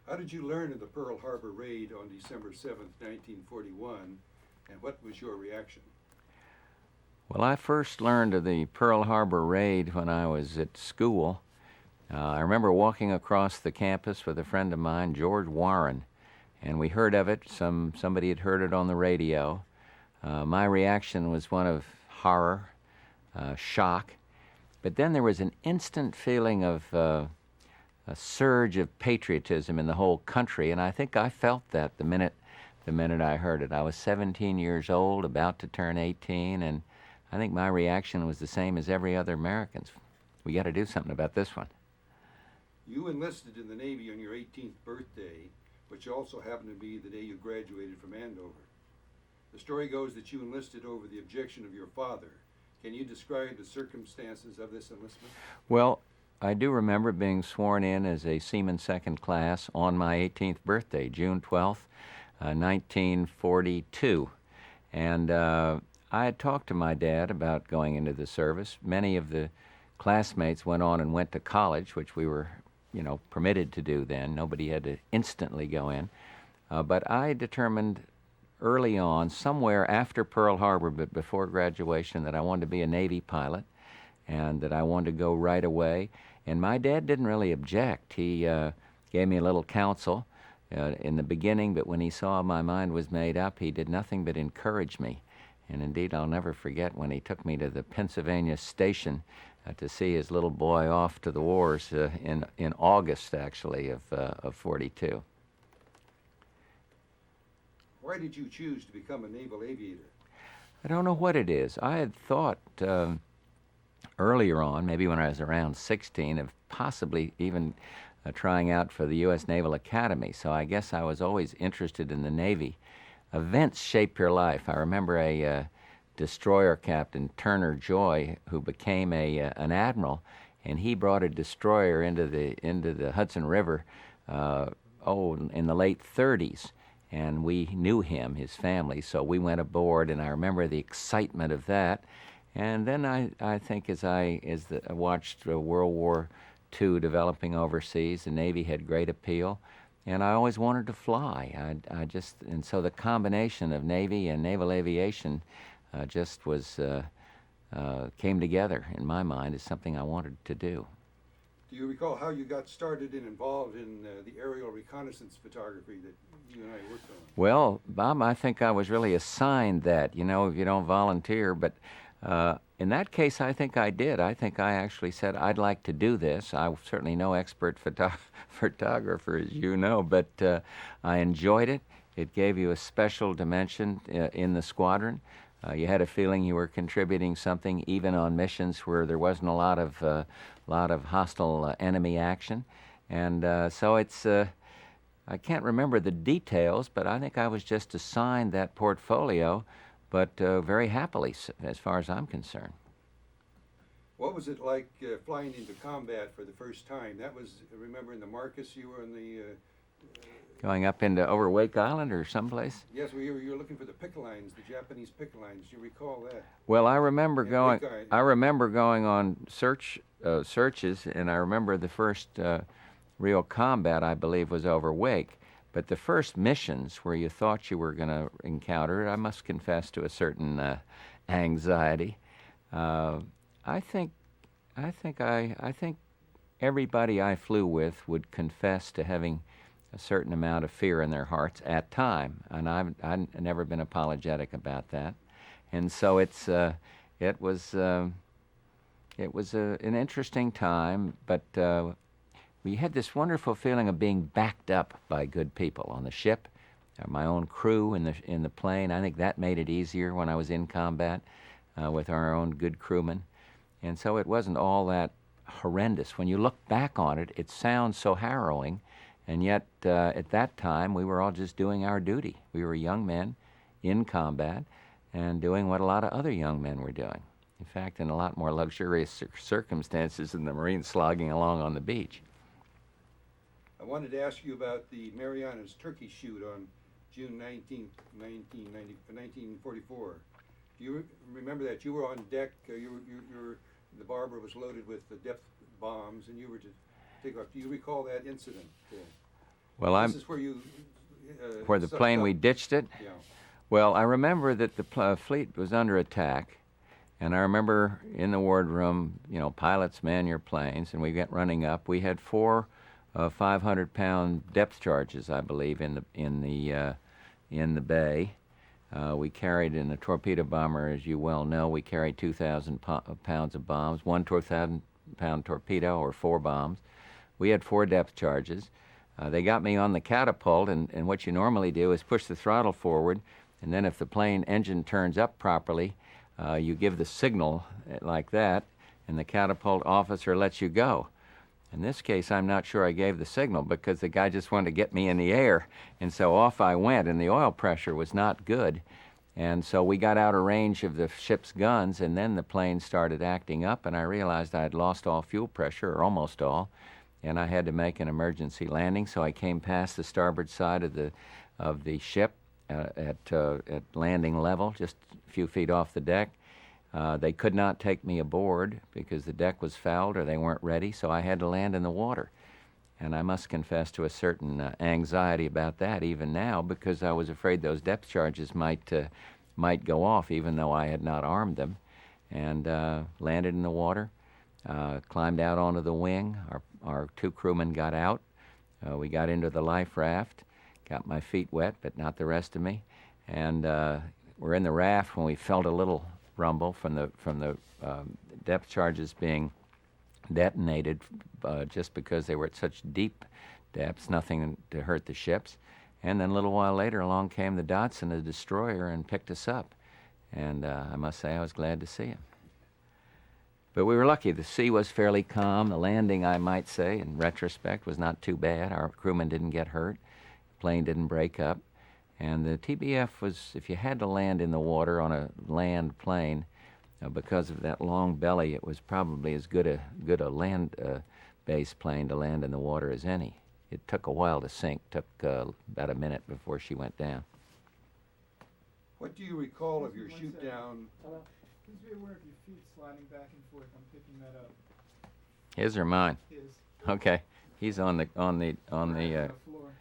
How did you learn of the Pearl Harbor raid on December 7th, 1941, and what was your reaction? Well, I first learned of the Pearl Harbor raid when I was at school. I remember walking across the campus with a friend of mine, George Warren, and we heard of it. Somebody had heard it on the radio. My reaction was one of horror, shock, but then there was an instant feeling of a surge of patriotism in the whole country, and I think I felt that the minute I heard it. I was 17 years old, about to turn 18, and I think my reaction was the same as every other American's. We got to do something about this one. You enlisted in the Navy on your 18th birthday, which also happened to be the day you graduated from Andover. The story goes that you enlisted over the objection of your father. Can you describe the circumstances of this enlistment? Well, I do remember being sworn in as a Seaman Second Class on my 18th birthday, June 12th, 1942. And I had talked to my dad about going into the service. Many of the classmates went on and went to college, which we were, permitted to do then. Nobody had to instantly go in. But I determined early on, somewhere after Pearl Harbor, but before graduation, that I wanted to be a Navy pilot and that I wanted to go right away. And my dad didn't really object. He gave me a little counsel in the beginning, but when he saw my mind was made up, he did nothing but encourage me. And indeed, I'll never forget when he took me to the Pennsylvania station to see his little boy off to the wars in August, actually, of 42. Why did you choose to become a naval aviator? I don't know what it is. I had thought earlier on, maybe when I was around 16, of possibly even trying out for the U.S. Naval Academy. So I guess I was always interested in the Navy. Events shape your life. I remember a destroyer captain, Turner Joy, who became an admiral, and he brought a destroyer into the Hudson River in the late 30s. And we knew him, his family, so we went aboard, and I remember the excitement of that. And then I think as I watched World War II developing overseas, the Navy had great appeal, and I always wanted to fly. And so the combination of Navy and naval aviation just came together in my mind as something I wanted to do. Do you recall how you got started and involved in the aerial reconnaissance photography that you and I worked on? Well, Bob, I think I was really assigned that, if you don't volunteer. But in that case, I think I did. I think I actually said, I'd like to do this. I'm certainly no expert photographer, as you know, but I enjoyed it. It gave you a special dimension in the squadron. You had a feeling you were contributing something, even on missions where there wasn't a lot of hostile enemy action. And so it's, I can't remember the details, but I think I was just assigned that portfolio, but very happily, as far as I'm concerned. What was it like flying into combat for the first time? That was, remember, in the Marcus, you were in the... Going up into over Wake Island or someplace? Yes, well, you were looking for the picket lines, the Japanese picket lines. Do you recall that? Well, I remember going on searches, and I remember the first real combat, I believe, was over Wake. But the first missions where you thought you were going to encounter it, I must confess to a certain anxiety. I think everybody I flew with would confess to having a certain amount of fear in their hearts at time, and I've never been apologetic about that. And so it was an interesting time, but we had this wonderful feeling of being backed up by good people on the ship, my own crew in the plane. I think that made it easier when I was in combat with our own good crewmen. And so it wasn't all that horrendous. When you look back on it, it sounds so harrowing. And yet, at that time, we were all just doing our duty. We were young men in combat and doing what a lot of other young men were doing. In fact, in a lot more luxurious circumstances than the Marines slogging along on the beach. I wanted to ask you about the Marianas turkey shoot on June 19, 1944. Do you remember that? You were on deck, the Barbara was loaded with the depth bombs, and you were to take off. Do you recall that incident? Well, This is where you... where the sucked plane, up. we ditched it? Yeah. Well, I remember that the fleet was under attack, and I remember in the wardroom, you know, pilots man your planes, and we went running up. We had four 500-pound depth charges, I believe, in the bay. We carried in a torpedo bomber, as you well know, we carried 2,000 pounds of bombs, one 2,000-pound torpedo or four bombs. We had four depth charges. They got me on the catapult, and what you normally do is push the throttle forward, and then if the plane engine turns up properly, you give the signal like that, and the catapult officer lets you go. In this case, I'm not sure I gave the signal because the guy just wanted to get me in the air, and so off I went, and the oil pressure was not good. And so we got out of range of the ship's guns, and then the plane started acting up, and I realized I had lost all fuel pressure, or almost all, and I had to make an emergency landing. So I came past the starboard side of the ship at landing level, just a few feet off the deck. They could not take me aboard because the deck was fouled or they weren't ready, so I had to land in the water. And I must confess to a certain anxiety about that even now, because I was afraid those depth charges might go off even though I had not armed them. And landed in the water, climbed out onto the wing. Our two crewmen got out. We got into the life raft, got my feet wet, but not the rest of me. And we're in the raft when we felt a little rumble from the depth charges being detonated just because they were at such deep depths, nothing to hurt the ships. And then a little while later along came the Dotson, a destroyer, and picked us up. And I must say I was glad to see him. But we were lucky. The sea was fairly calm. The landing, I might say, in retrospect, was not too bad. Our crewmen didn't get hurt. The plane didn't break up. And the TBF was, if you had to land in the water on a land plane, because of that long belly, it was probably as good a land-based plane to land in the water as any. It took a while to sink. Took about a minute before she went down. What do you recall of your shoot down? Please be aware of your feet sliding back and forth. I'm picking that up. His or mine? His. Okay. He's on the Floor.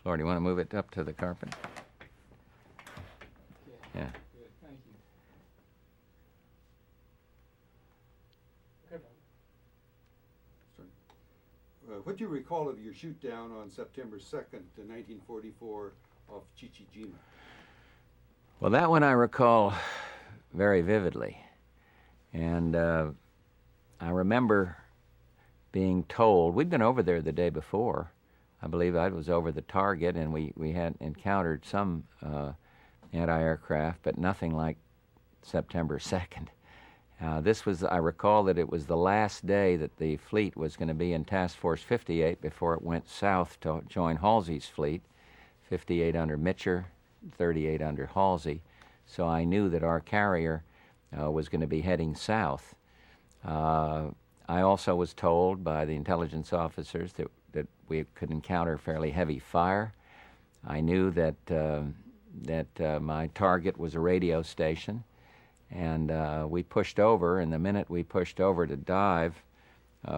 floor. Do you want to move it up to the carpet? Yeah. Good. Thank you. Okay. What do you recall of your shoot down on September 2nd, 1944, off Chichijima? Well, that one I recall very vividly. And I remember being told, we'd been over there the day before. I believe I was over the target, and we had encountered some anti-aircraft, but nothing like September 2nd. This was, I recall that it was the last day that the fleet was going to be in Task Force 58 before it went south to join Halsey's fleet, 58 under Mitcher, 38 under Halsey. So I knew that our carrier was going to be heading south. I also was told by the intelligence officers that we could encounter fairly heavy fire. I knew that my target was a radio station, and we pushed over, and the minute we pushed over to dive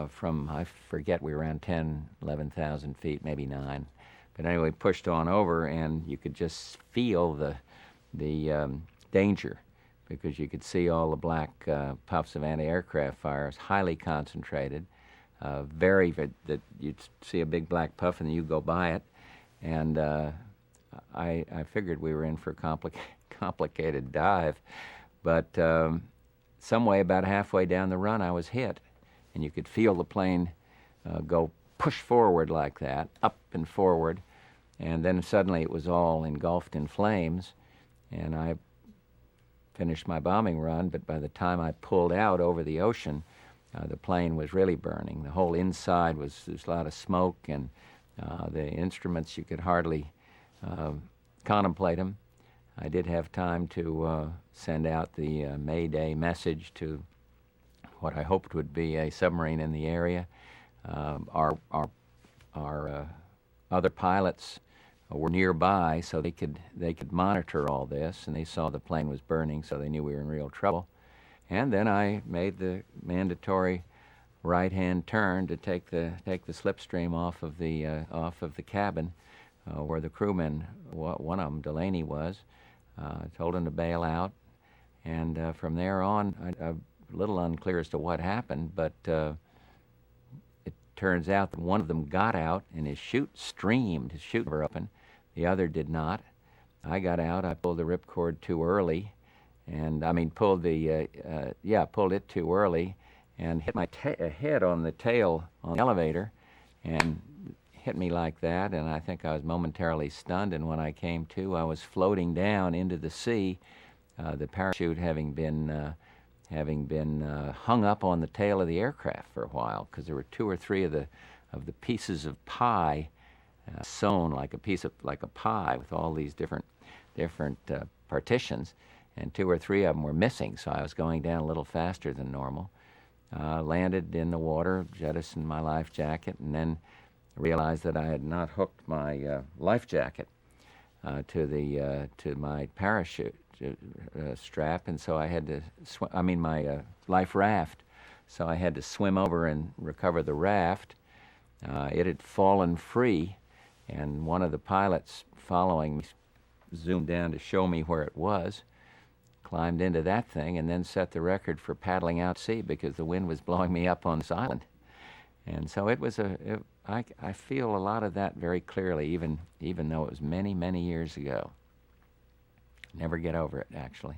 from, I forget, we were around 10, 11,000 feet, maybe 9. But anyway, pushed on over, and you could just feel the danger, because you could see all the black puffs of anti-aircraft fires, highly concentrated, that you'd see a big black puff and then you go by it, and I figured we were in for a complicated dive, but some way about halfway down the run I was hit, and you could feel the plane go push forward like that, up and forward, and then suddenly it was all engulfed in flames, and I finished my bombing run, but by the time I pulled out over the ocean, the plane was really burning. The whole inside there's a lot of smoke, and the instruments, you could hardly contemplate them. I did have time to send out the Mayday message to what I hoped would be a submarine in the area. Our other pilots were nearby, so they could monitor all this, and they saw the plane was burning, so they knew we were in real trouble. And then I made the mandatory right-hand turn to take the slipstream off of the cabin, where the crewmen, one of them, Delaney, was. Told him to bail out, and from there on, I'm a little unclear as to what happened, but it turns out that one of them got out, and his chute streamed, his chute were open. The other did not. I got out. I pulled the ripcord too early, and pulled it too early, and hit my head on the tail on the elevator, and hit me like that, and I think I was momentarily stunned, and when I came to, I was floating down into the sea, the parachute having been hung up on the tail of the aircraft for a while, because there were 2 or 3 of the pieces of pie sewn like a pie with all these different partitions, and 2 or 3 of them were missing, so I was going down a little faster than normal. Landed in the water, jettisoned my life jacket, and then realized that I had not hooked my life jacket to my parachute strap, and so I had to my life raft. So I had to swim over and recover the raft. It had fallen free, and one of the pilots following me zoomed down to show me where it was, climbed into that thing, and then set the record for paddling out sea because the wind was blowing me up on this island. And so it was I feel a lot of that very clearly, even though it was many, many years ago. Never get over it, actually.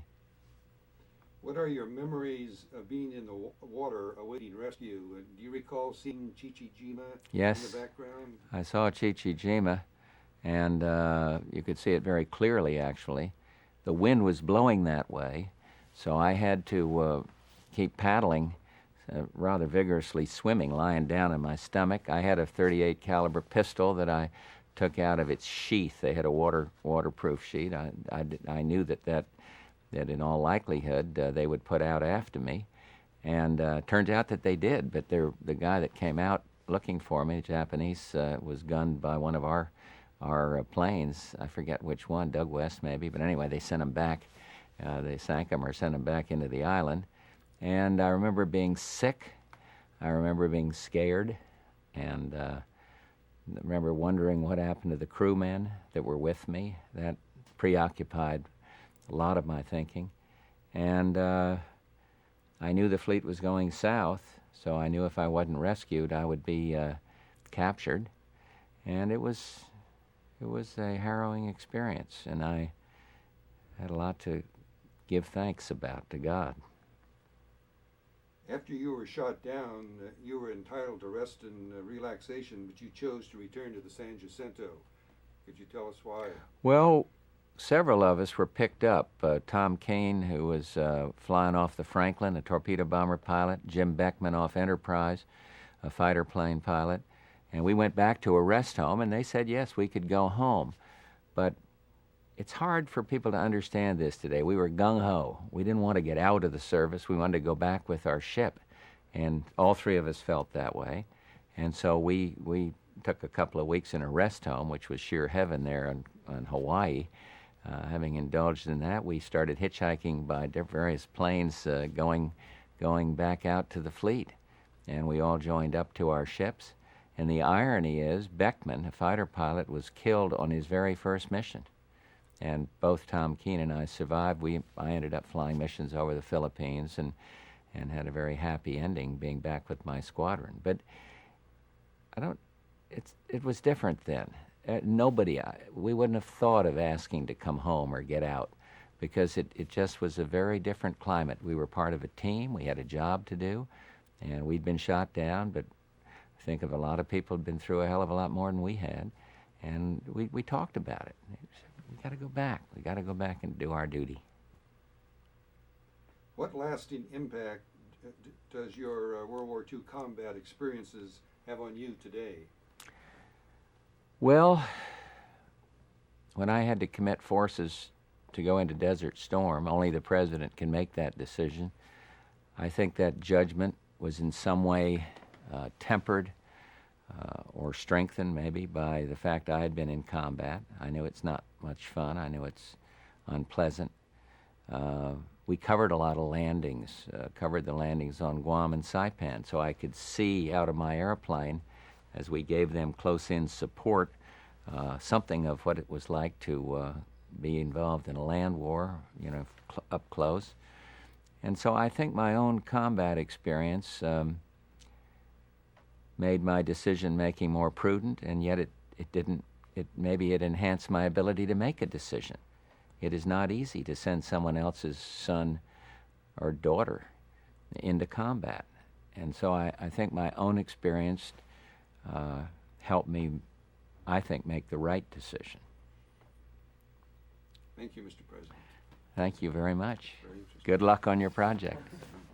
What are your memories of being in the water awaiting rescue? Do you recall seeing Chichijima Yes, in the background? I saw Chichijima, and you could see it very clearly, actually. The wind was blowing that way, so I had to keep paddling, rather vigorously swimming, lying down in my stomach. I had a .38 caliber pistol that I took out of its sheath. They had a waterproof sheet. I knew that in all likelihood they would put out after me, and turns out that they did. But the guy that came out looking for me, Japanese, was gunned by one of our planes. I forget which one, Doug West maybe. But anyway, they sent him back. They sank him or sent him back into the island. And I remember being sick. I remember being scared, and I remember wondering what happened to the crewmen that were with me. That preoccupied a lot of my thinking. And I knew the fleet was going south, so I knew if I wasn't rescued, I would be captured. And it was a harrowing experience, and I had a lot to give thanks about to God. After you were shot down, you were entitled to rest and relaxation, but you chose to return to the San Jacinto. Could you tell us why? Well, several of us were picked up. Tom Kane, who was flying off the Franklin, a torpedo bomber pilot, Jim Beckman off Enterprise, a fighter plane pilot, and we went back to a rest home, and they said, yes, we could go home. But it's hard for people to understand this today. We were gung-ho. We didn't want to get out of the service. We wanted to go back with our ship, and all 3 of us felt that way. And so we took a couple of weeks in a rest home, which was sheer heaven there on Hawaii. Having indulged in that, we started hitchhiking by various planes going back out to the fleet, and we all joined up to our ships. And the irony is, Beckman, a fighter pilot, was killed on his very first mission. And both Tom Keene and I survived. I ended up flying missions over the Philippines and had a very happy ending being back with my squadron. But it was different then. We wouldn't have thought of asking to come home or get out, because it just was a very different climate. We were part of a team. We had a job to do, and we'd been shot down, but I think of a lot of people had been through a hell of a lot more than we had, and we talked about it. We got to go back. We got to go back and do our duty. What lasting impact does your World War II combat experiences have on you today? Well, when I had to commit forces to go into Desert Storm, only the president can make that decision. I think that judgment was in some way tempered or strengthened maybe by the fact I had been in combat. I knew it's not much fun. I knew it's unpleasant. We covered a lot of landings, covered the landings on Guam and Saipan, so I could see out of my airplane as we gave them close-in support something of what it was like to be involved in a land war, up close. And so I think my own combat experience made my decision-making more prudent, and yet maybe it enhanced my ability to make a decision. It is not easy to send someone else's son or daughter into combat. And so I think my own experience helped me, I think, make the right decision. Thank you, Mr. President. Thank you very much. Very interesting. Good luck on your project.